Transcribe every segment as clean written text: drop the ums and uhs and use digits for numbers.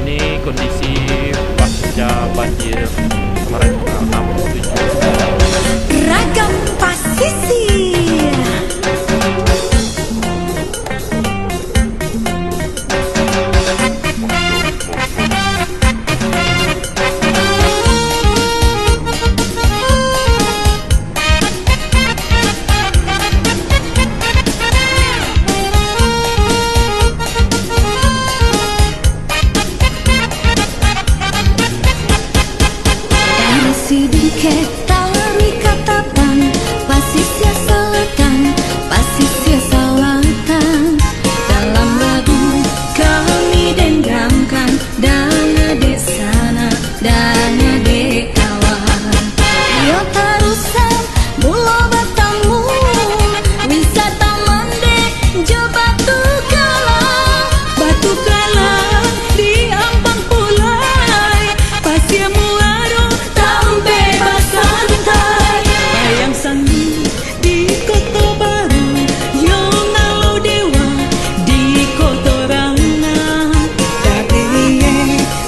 ini kondisi pasca banjir kemarin tanggal 6/7. Ragam Pasisir. Sidingke tari katapan pasisir selatan, pasisir selatan. Dalam lagu kami dendangkan dana di sana, dana di kawan. Yo tarusan bulo bertemu wisata mande jo batu kala di Ampang Pulai pasir muaro bebas santai, bayang sandi di Kota Baru, yo ngalo dewa di Kota Rana. Tapi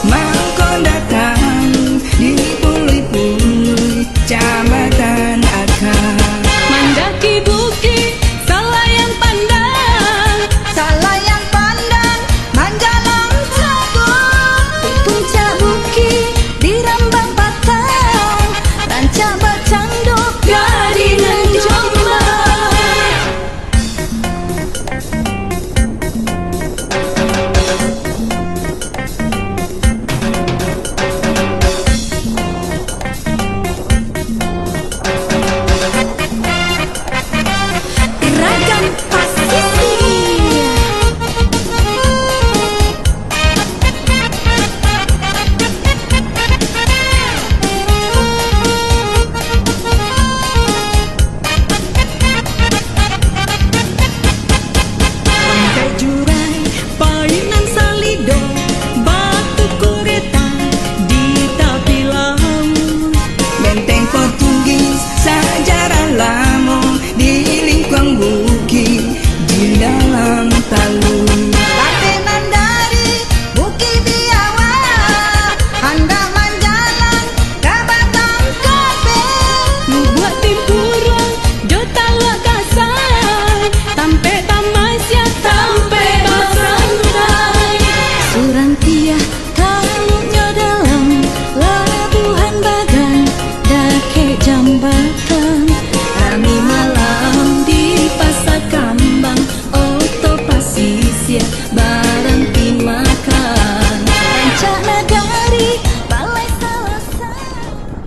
mangkon datang di Pului-Pului Kecamatan Akar. Mendaki bukit Salayan Pandang, Salayan Pandang, Manjalang Cagur, di puncak bukit di Rambang Patang, Ranca Bacando, Gadingan Jombang. Ragam Pasisir. Pantai Jurai, Painan Salido,